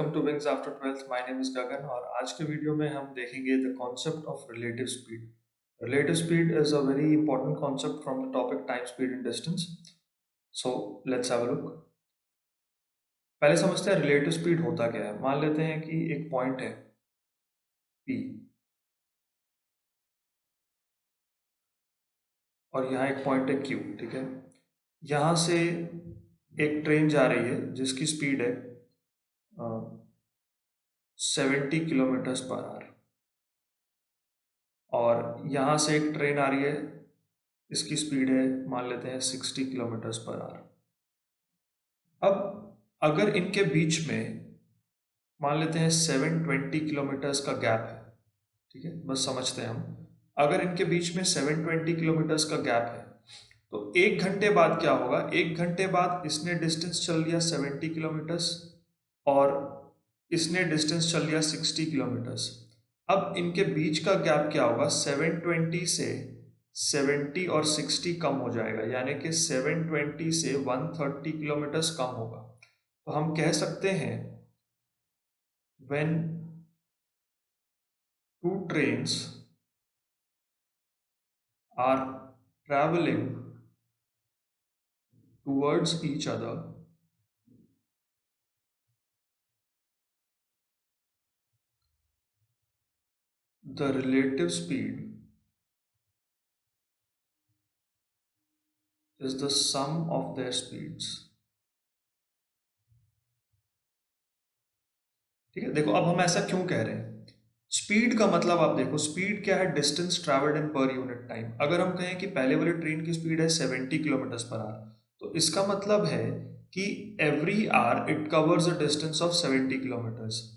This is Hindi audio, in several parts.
Welcome to Wings after 12th। My name is Gagan और आज के वीडियो में हम देखेंगे the concept of relative speed. Relative speed is a very important concept from the topic time, speed and distance. So let's have a look. पहले समझते हैं रिलेटिव स्पीड होता क्या है। मान लेते हैं कि एक पॉइंट है P और यहाँ एक पॉइंट है Q, ठीक है। यहाँ से एक ट्रेन जा रही है जिसकी स्पीड है 70 किलोमीटर्स पर आवर, और यहाँ से एक ट्रेन आ रही है, इसकी स्पीड है मान लेते हैं 60 किलोमीटर्स पर आवर। अब अगर इनके बीच में मान लेते हैं 720 किलोमीटर्स का गैप है, ठीक है, बस समझते हैं हम। अगर इनके बीच में 720 किलोमीटर्स का गैप है तो एक घंटे बाद क्या होगा? एक घंटे बाद इसने डिस्टेंस चल लिया 70 किलोमीटर्स और इसने डिस्टेंस चल लिया 60 किलोमीटर्स। अब इनके बीच का गैप क्या होगा? 720 से 70 और 60 कम हो जाएगा, यानी कि 720 से 130 किलोमीटर्स कम होगा। तो हम कह सकते हैं when two trains are traveling towards each other, the relative speed is the sum of their speeds। ठीक है, देखो अब हम ऐसा क्यों कह रहे हैं। स्पीड का मतलब आप देखो, स्पीड क्या है? Distance travelled in per unit time. अगर हम कहें कि पहले वाली ट्रेन की स्पीड है 70 किलोमीटर्स पर आवर, तो इसका मतलब है कि every hour it covers a distance of 70 kilometres.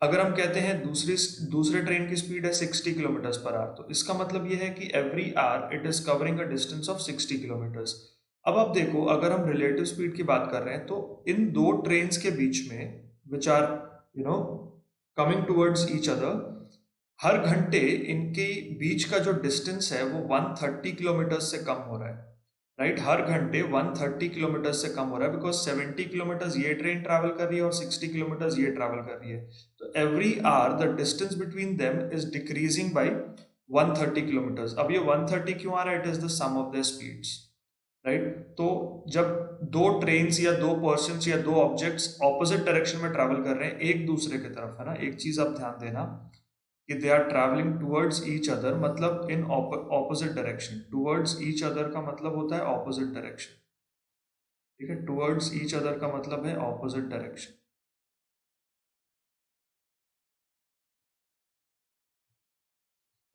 अगर हम कहते हैं दूसरे ट्रेन की स्पीड है 60 किलोमीटर्स पर आवर, तो इसका मतलब यह है कि every hour it is covering a distance of 60 kilometres. अब आप देखो, अगर हम रिलेटिव स्पीड की बात कर रहे हैं तो इन दो ट्रेन्स के बीच में which are coming towards each other, हर घंटे इनके बीच का जो डिस्टेंस है वो 130 किलोमीटर से कम हो रहा है, राइट। हर घंटे 130 किलोमीटर से कम हो रहा है, बिकॉज 70 किलोमीटर ये ट्रेन ट्रैवल कर रही है और 60 किलोमीटर ये ट्रैवल कर रही है। तो every hour the distance between them is decreasing by 130 kilometres. अब ये 130 क्यों आ रहा है? It is the sum of the speeds, right. तो जब दो ट्रेन्स या दो पर्सन्स या दो ऑब्जेक्ट्स ऑपोजिट डायरेक्शन में ट्रैवल कर रहे हैं एक दूसरे की तरफ, है ना, एक चीज आप ध्यान देना कि they are travelling towards each other, मतलब in opposite direction. Towards each other का मतलब होता है ऑपोजिट डायरेक्शन, ठीक है। टूवर्ड्स ईच अदर का मतलब है ऑपोजिट डायरेक्शन।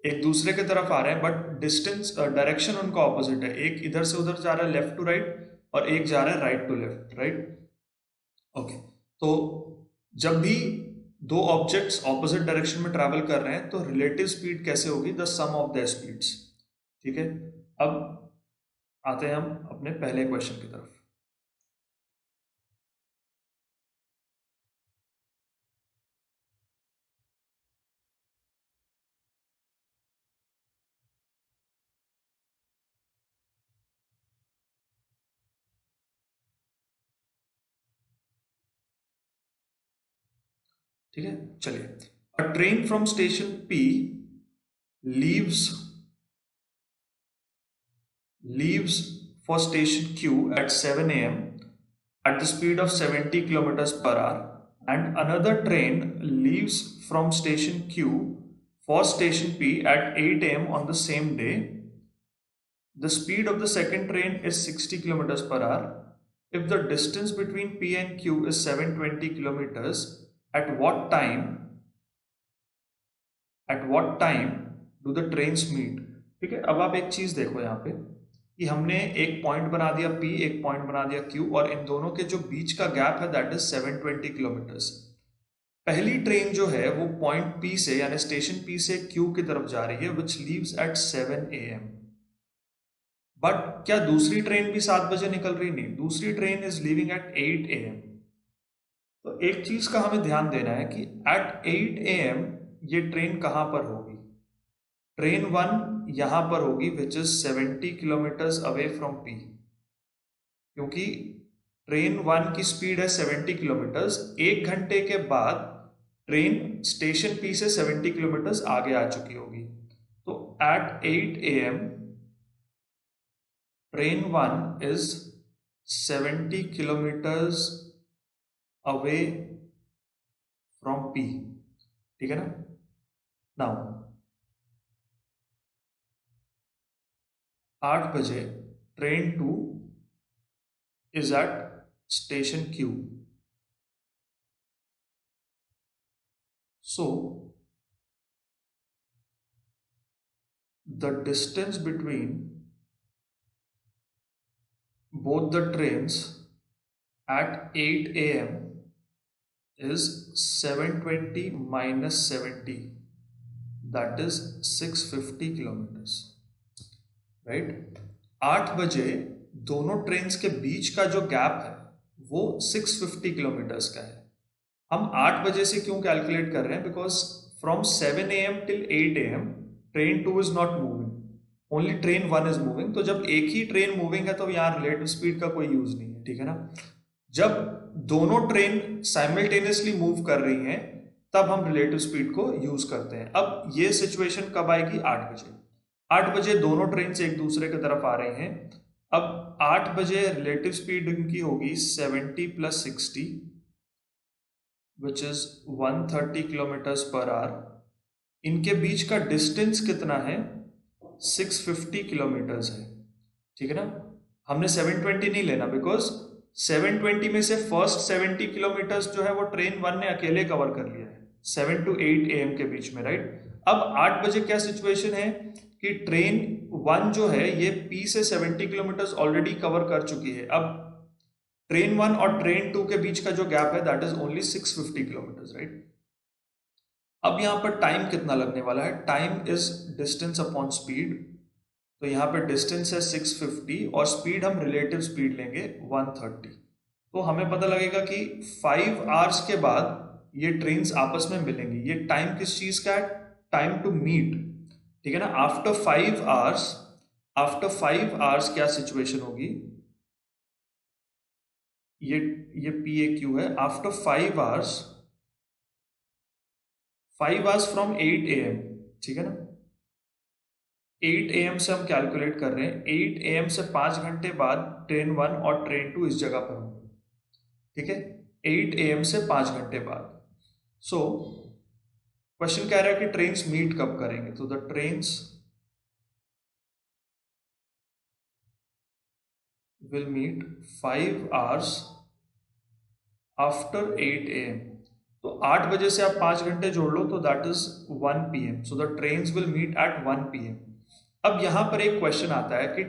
एक दूसरे की तरफ आ रहे हैं बट डिस्टेंस डायरेक्शन उनका ऑपोजिट है। एक इधर से उधर जा रहा है लेफ्ट टू राइट और एक जा रहा है right to left, right. Okay, तो जब भी दो ऑब्जेक्ट्स ऑपोजिट डायरेक्शन में ट्रैवल कर रहे हैं तो रिलेटिव स्पीड कैसे होगी? The sum of the speeds, ठीक है। अब आते हैं हम अपने पहले क्वेश्चन की तरफ। ठीक है, चलिए। अ train from station P leaves leaves for station Q at 7 a.m. at the speed of 70 kilometers per hour, and another train leaves from station Q for station P at 8 a.m. on the same day. The speed of the second train is 60 kilometers per hour. If the distance between P and Q is 720 kilometers, at what time do the trains meet? ठीक है, अब आप एक चीज देखो यहाँ पे कि हमने एक पॉइंट बना दिया P, एक पॉइंट बना दिया Q, और इन दोनों के जो बीच का गैप है दैट इज 720 किलोमीटर्स। पहली ट्रेन जो है वो पॉइंट P से यानी स्टेशन P से Q की तरफ जा रही है विच लीव्स एट 7 a.m. बट क्या दूसरी ट्रेन भी 7 बजे निकल रही? नहीं, दूसरी train is leaving eight 8 a.m. तो एक चीज का हमें ध्यान देना है कि एट 8 a.m. ये ट्रेन कहां पर होगी? ट्रेन 1 यहां पर होगी which is 70 kilometres away from P, क्योंकि ट्रेन 1 की स्पीड है 70 किलोमीटर्स, 1 घंटे के बाद ट्रेन स्टेशन पी से 70 किलोमीटर्स आगे आ चुकी होगी। तो at 8 AM train 1 is 70 kilometres away from P, ठीक है ना। नाउ 8 बजे train 2 is at station Q. So the distance between both the trains at 8 AM is 720 minus 70, that is 650 kilometers, right? 8 बजे दोनों ट्रेन्स के बीच का जो गैप है वो 650 किलोमीटर्स का है। हम 8 बजे से क्यों कैलकुलेट कर रहे हैं? Because from 7 AM till 8 AM train 2 is not moving, only train 1 is moving. तो जब एक ही ट्रेन मूविंग है तो यहाँ रिलेटिव स्पीड का कोई यूज नहीं है, ठीक है ना। जब दोनों ट्रेन साइमल्टेनियसली मूव कर रही हैं तब हम रिलेटिव स्पीड को यूज करते हैं। अब ये सिचुएशन कब आएगी? 8 बजे। 8 बजे दोनों ट्रेन एक दूसरे की तरफ आ रही हैं। अब 8 बजे रिलेटिव स्पीड इनकी होगी 70 plus 60 which is 130 kilometres per hour. इनके बीच का डिस्टेंस कितना है? 650 किलोमीटर्स है, ठीक है ना। हमने 720 नहीं लेना बिकॉज 720 में से फर्स्ट 70 किलोमीटर्स जो है वो ट्रेन 1 ने अकेले कवर कर लिया है 7 to 8 AM के बीच में, राइट। अब 8 बजे क्या सिचुएशन है कि ट्रेन 1 जो है ये P से 70 किलोमीटर्स ऑलरेडी कवर कर चुकी है। अब ट्रेन 1 और ट्रेन 2 के बीच का जो गैप है that is only 650 kilometres, right. अब यहां पर टाइम कितना लगने वाला है? Time is distance upon speed. तो यहाँ पे डिस्टेंस है 650 और स्पीड हम रिलेटिव स्पीड लेंगे 130। तो हमें पता लगेगा कि 5 आवर्स के बाद ये ट्रेन्स आपस में मिलेंगी। ये टाइम किस चीज का है? टाइम टू मीट, ठीक है ना। आफ्टर 5 आवर्स क्या सिचुएशन होगी? ये PAQ है। आफ्टर 5 आवर्स फ्रॉम 8 AM, ठीक है ना। 8 AM से हम कैलकुलेट कर रहे हैं। 8 AM से 5 घंटे बाद ट्रेन 1 और ट्रेन 2 इस जगह पर होंगे, ठीक है। 8 AM से 5 घंटे बाद। सो क्वेश्चन कह रहा है कि ट्रेन्स मीट कब करेंगे? तो the trains will meet 5 hours after 8 AM। तो 8 बजे से आप 5 घंटे जोड़ लो तो that is 1 PM। So the trains will meet at 1 PM। अब यहां पर एक क्वेश्चन आता है कि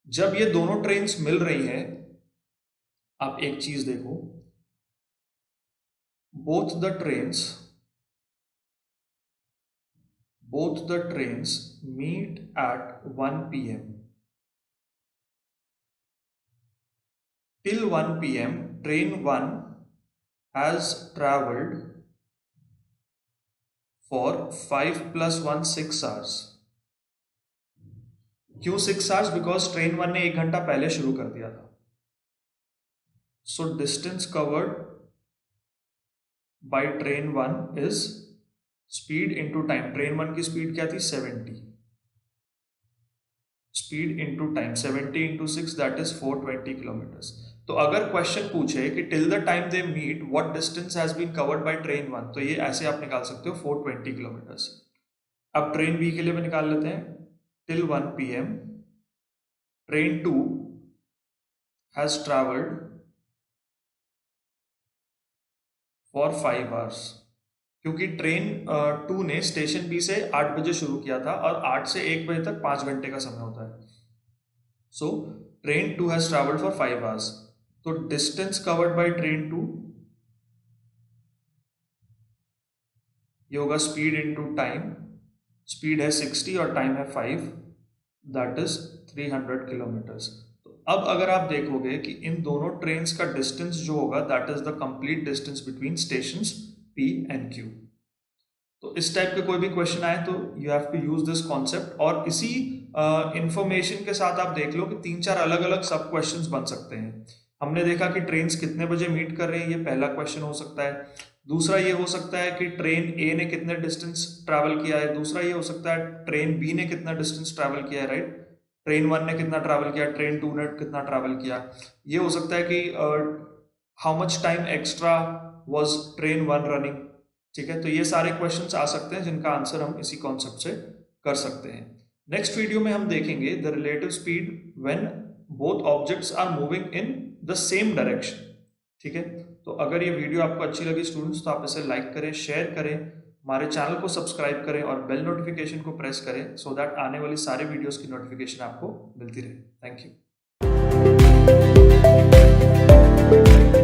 जब ये दोनों ट्रेन्स मिल रही हैं, आप एक चीज देखो, both the trains meet at 1 PM। Till 1 PM train 1 has traveled for 5 plus 1 6 hours। क्यों 6 आवर्स? बिकॉज ट्रेन 1 ने 1 घंटा पहले शुरू कर दिया था। So distance covered by train 1 is speed into time. Train 1 की स्पीड क्या थी? 70। Speed into time 70 into 6 that is 420 kilometres. तो अगर क्वेश्चन पूछे कि till the time they meet what distance has been covered by train 1, तो ये ऐसे आप निकाल सकते हो 420 किलोमीटर्स। अब ट्रेन बी के लिए भी निकाल लेते हैं। Till 1 PM train 2 has traveled for 5 hours। क्योंकि ट्रेन 2 ने स्टेशन बी से 8 बजे शुरू किया था और 8 से 1 बजे तक 5 घंटे का समय होता है। So train 2 has traveled for 5 hours। तो डिस्टेंस कवर्ड बाय ट्रेन 2 ये होगा स्पीड इंटू टाइम। स्पीड है 60 और टाइम है 5, दैट इज 300 किलोमीटर्स। तो अब अगर आप देखोगे कि इन दोनों ट्रेन्स का डिस्टेंस जो होगा that is the complete distance between stations P and Q। तो इस टाइप के कोई भी क्वेश्चन आए तो you have to use this concept. और इसी इंफॉर्मेशन के साथ आप देख लो कि 3-4 अलग अलग सब क्वेश्चंस बन सकते हैं। हमने देखा कि ट्रेन्स कितने बजे मीट कर रही हैं, ये पहला क्वेश्चन हो सकता है। दूसरा ये हो सकता है कि ट्रेन ए ने कितने डिस्टेंस ट्रैवल किया है। दूसरा ये हो सकता है ट्रेन बी ने कितना डिस्टेंस ट्रैवल किया है, राइट। ट्रेन 1 ने कितना ट्रैवल किया, ट्रेन 2 ने कितना ट्रैवल किया। ये हो सकता है कि how much time extra was train 1 running. ठीक है, तो ये सारे क्वेश्चंस आ सकते हैं जिनका आंसर हम इसी कॉन्सेप्ट से कर सकते हैं। नेक्स्ट वीडियो में हम देखेंगे the relative speed when both objects are moving in the same direction. ठीक है, तो अगर ये वीडियो आपको अच्छी लगी स्टूडेंट्स, तो आप इसे लाइक करें, शेयर करें, हमारे चैनल को सब्सक्राइब करें और बेल नोटिफिकेशन को प्रेस करें, सो दैट आने वाली सारे वीडियोस की नोटिफिकेशन आपको मिलती रहे। Thank you.